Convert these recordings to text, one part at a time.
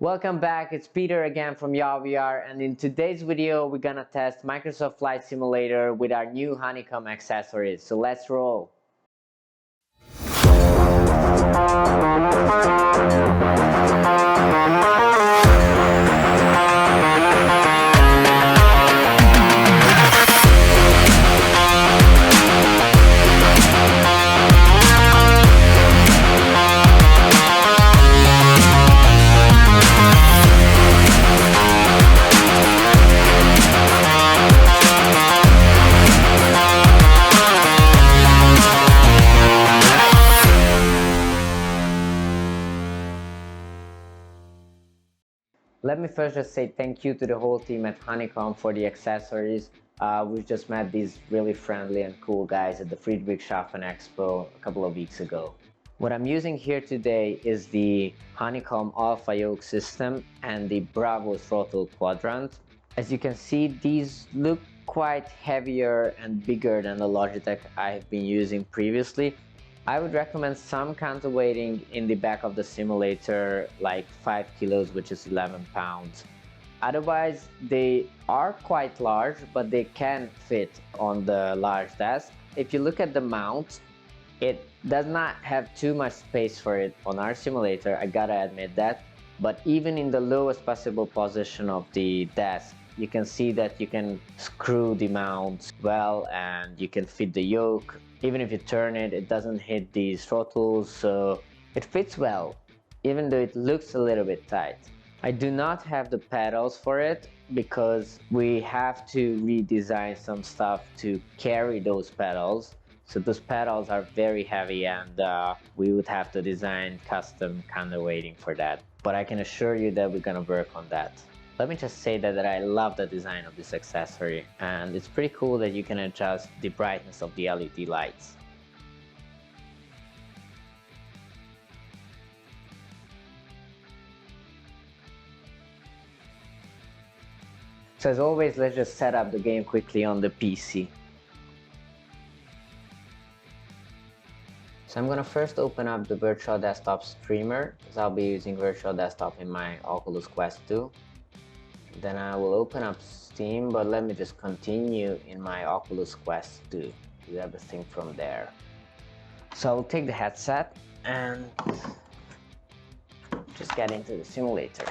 Welcome back, it's Peter again from Yaw2, and in today's video we're gonna test Microsoft Flight Simulator with our new Honeycomb accessories, so let's roll. Let me first just say thank you to the whole team at Honeycomb for the accessories. We just met these really friendly and cool guys at the Friedrichshafen Expo a couple of weeks ago. What I'm using here today is the Honeycomb Alpha yoke system and the Bravo throttle quadrant. As you can see, these look quite heavier and bigger than the Logitech I've been using previously. I would recommend some counterweighting in the back of the simulator, like 5 kilos, which is 11 pounds. Otherwise, they are quite large, but they can fit on the large desk. If you look at the mount, it does not have too much space for it on our simulator, I gotta admit that. But even in the lowest possible position of the desk, you can see that you can screw the mount well and you can fit the yoke. Even if you turn it, it doesn't hit these throttles, so it fits well, even though it looks a little bit tight. I do not have the pedals for it because we have to redesign some stuff to carry those pedals. So those pedals are very heavy and we would have to design custom counterweighting for that. But I can assure you that we're gonna work on that. Let me just say that I love the design of this accessory, and it's pretty cool that you can adjust the brightness of the LED lights. So as always, let's just set up the game quickly on the PC. So I'm gonna first open up the virtual desktop streamer, because I'll be using virtual desktop in my Oculus Quest 2. Then I will open up Steam, but let me just continue in my Oculus Quest 2, do everything from there. So I'll take the headset and just get into the simulator.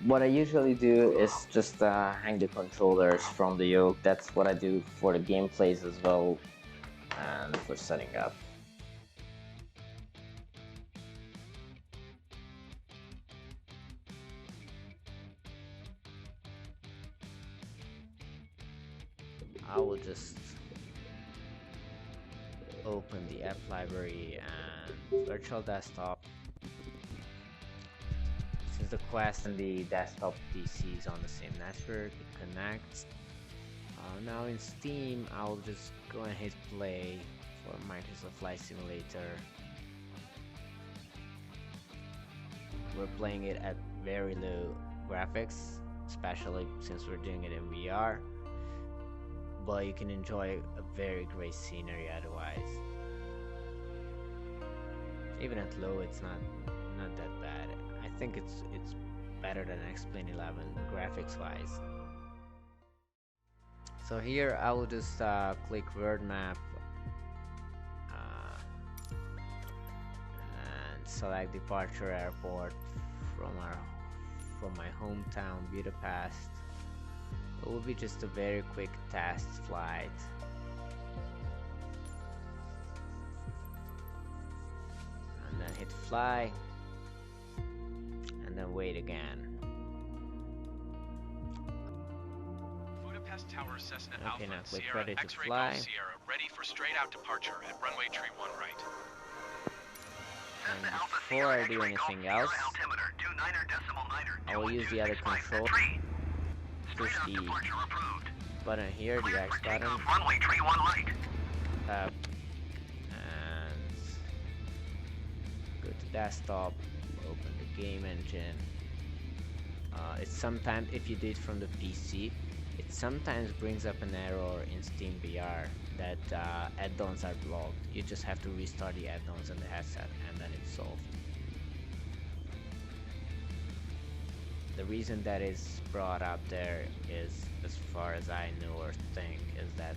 What I usually do is just hang the controllers from the yoke. That's what I do for the gameplays as well and for setting up. I will just open the app library and virtual desktop. Since the Quest and the desktop PC is on the same network, it connects. Now in Steam, I'll just go and hit play for Microsoft Flight Simulator. We're playing it at very low graphics, especially since we're doing it in VR. But you can enjoy a very great scenery otherwise. Even at low, it's not that bad. I think it's better than X-Plane 11 graphics wise. So here I will just click word map and select departure airport from my hometown Budapest. It will be just a very quick test flight. And then hit fly. And then wait again. Budapest Tower Cessna Okay, now click Sierra ready to X-ray fly. Golf Sierra ready for straight out departure at runway tree 1 right. And before I do anything else, I will use the other control. Push the button here, the X button. desktop, open the game engine. It's sometimes, if you do it from the PC, it sometimes brings up an error in Steam VR that add-ons are blocked. You just have to restart the add-ons on the headset and then it's solved. The reason that is brought up there is, as far as I know or think, is that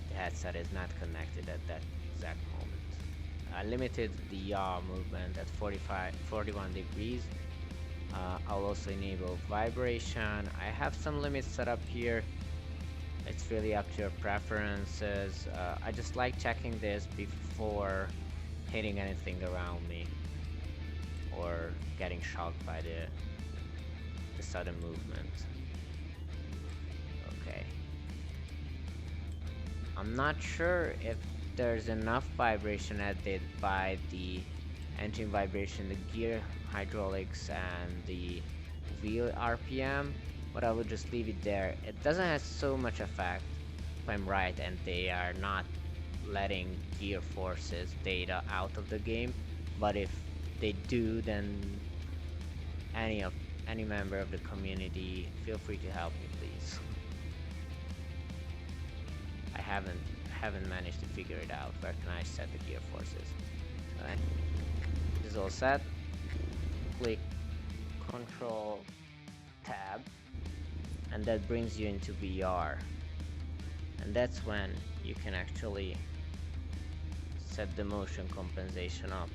the headset is not connected at that exact moment. I limited the yaw movement at 41 degrees. I'll also enable vibration. I have some limits set up here. It's really up to your preferences. I just like checking this before hitting anything around me or getting shocked by the sudden movement. Okay. I'm not sure if there's enough vibration added by the engine vibration, the gear hydraulics and the wheel RPM, but I will just leave it there. It doesn't have so much effect, if I'm right, and they are not letting gear forces data out of the game, but if they do, then any member of the community, feel free to help me, please. I haven't managed to figure it out. Where can I set the gear forces? Alright. This is all set. Click Control Tab, and that brings you into VR, and that's when you can actually set the motion compensation up.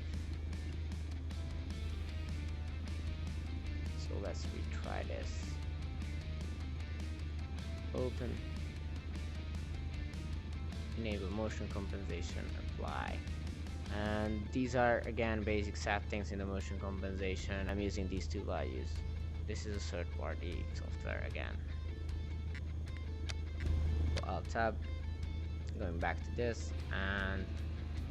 So let's retry this. Open, enable motion compensation, apply. And these are again basic settings in the motion compensation. I'm using these two values. This is a third-party software again. So Alt tab, going back to this and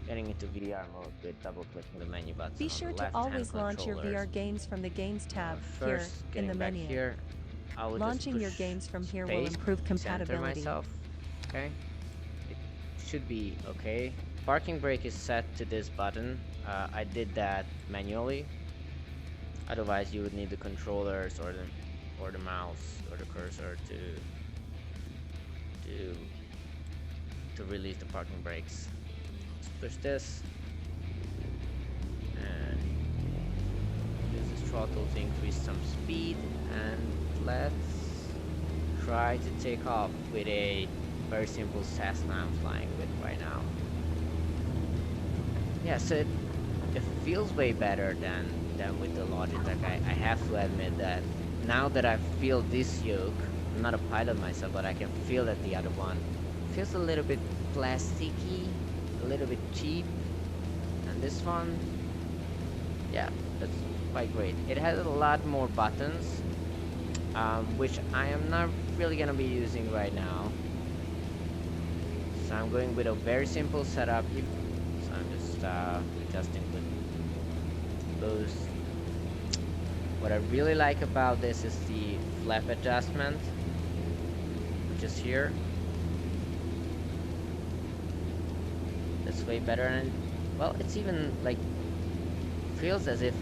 getting into VR mode with double-clicking the menu button. Be sure to always launch your VR games from the Games tab here in the menu. Here, I will Launching your games from here will improve compatibility. Myself. Okay, it should be okay. Parking brake is set to this button. I did that manually. Otherwise, you would need the controllers or the mouse or the cursor to release the parking brakes. Let's push this and use the throttle to increase some speed, and let's try to take off with a very simple Cessna I'm flying with right now. Yeah, so it feels way better than with the Logitech. I have to admit that now that I feel this yoke, I'm not a pilot myself, but I can feel that the other one feels a little bit plasticky, a little bit cheap, and this one, yeah, that's quite great. It has a lot more buttons, which I am not really gonna be using right now. So I'm going with a very simple setup. So I'm just adjusting with those. What I really like about this is the flap adjustment, which is here. That's way better, and well, it's even like feels as if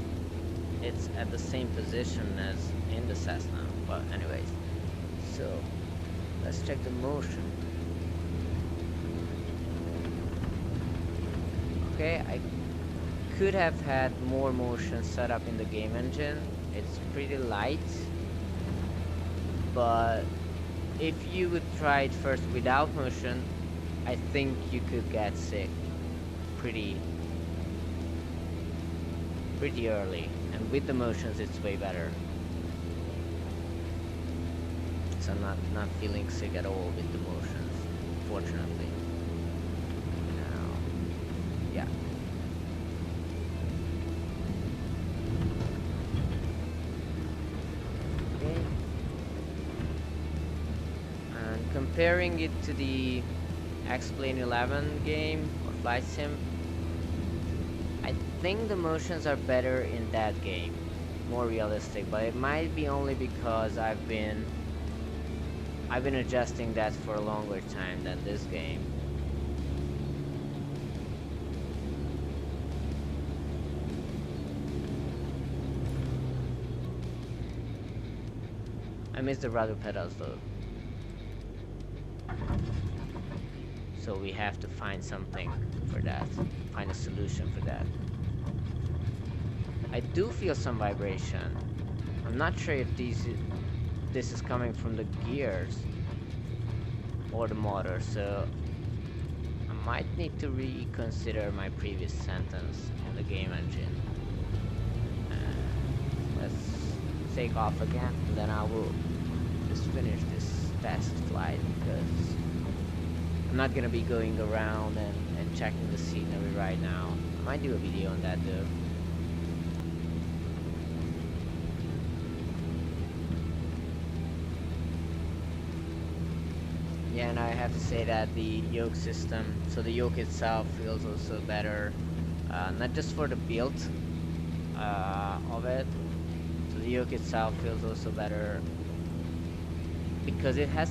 it's at the same position as in the Cessna. But anyways, so let's check the motion. Okay, I could have had more motion set up in the game engine. It's pretty light, but if you would try it first without motion, I think you could get sick pretty early, and with the motions it's way better. So I'm not feeling sick at all with the motions, fortunately. Now, yeah. Okay. And comparing it to the X-Plane 11 game or Flight Sim, I think the motions are better in that game, more realistic, but it might be only because I've been adjusting that for a longer time than this game. I miss the rudder pedals though. So we have to find something for that. Find a solution for that. I do feel some vibration. I'm not sure if this is coming from the gears or the motor, so I might need to reconsider my previous sentence in the game engine. Let's take off again, and then I will just finish this test flight, because I'm not gonna be going around and checking the scenery right now. I might do a video on that though. Yeah, and I have to say that the yoke system, so the yoke itself feels also better, not just for the build of it. So the yoke itself feels also better because it has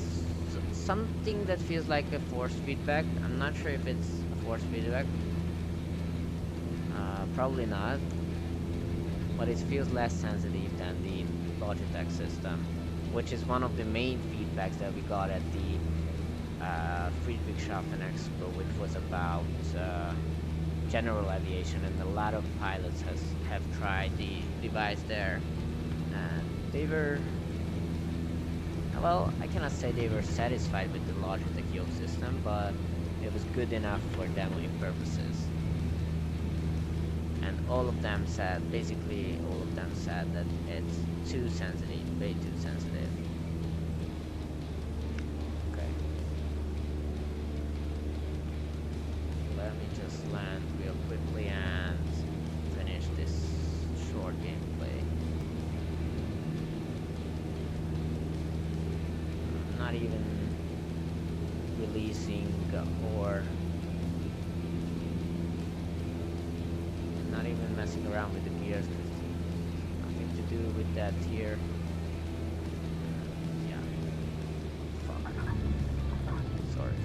something that feels like a force feedback. I'm not sure if it's a force feedback. Probably not. But it feels less sensitive than the Logitech system, which is one of the main feedbacks that we got at the Friedrichshafen Expo, which was about general aviation, and a lot of pilots have tried the device there, and they were, well, I cannot say they were satisfied with the Logitech yoke system, but it was good enough for demoing purposes. And all of them said, basically all of them said that it's too sensitive, way too sensitive. Okay. Let me just land real quickly and finish this short gameplay. I'm not even releasing or not even messing around with the gears, nothing to do with that here. Yeah. Fuck. Sorry.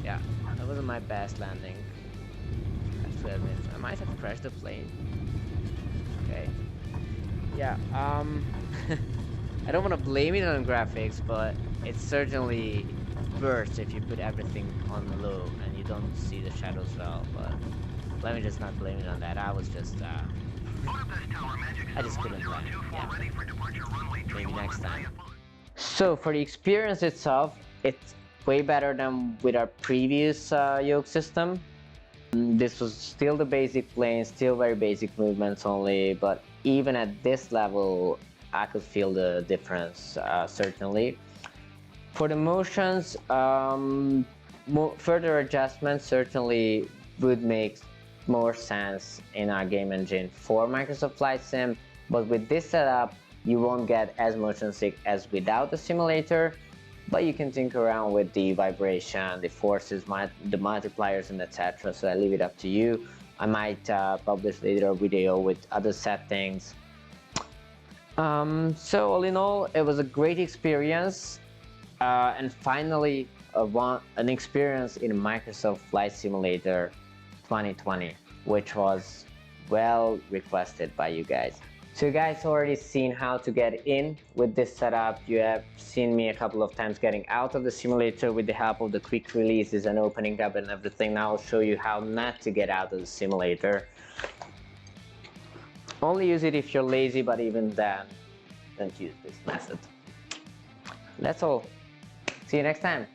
Yeah, that wasn't my best landing. I have to admit, I might have crashed the plane. Okay. Yeah, I don't want to blame it on graphics, but it's certainly worse if you put everything on low and you don't see the shadows well, but let me just not blame it on that. I was just, I just couldn't land. Yeah. Maybe next time. So for the experience itself, it's way better than with our previous yoke system. This was still the basic plane, still very basic movements only, but even at this level, I could feel the difference, certainly. For the motions, further adjustments certainly would make more sense in our game engine for Microsoft Flight Sim, but with this setup you won't get as motion sick as without the simulator, but you can tinker around with the vibration, the forces, the multipliers, and etc. So I leave it up to you. I might publish later a video with other settings. So all in all, it was a great experience, and finally an experience in Microsoft Flight Simulator 2020, which was well requested by you guys. So you guys already seen how to get in with this setup. You have seen me a couple of times getting out of the simulator with the help of the quick releases and opening up and everything. Now I'll show you how not to get out of the simulator. Only use it if you're lazy, but even then, don't use this method. That's all. See you next time.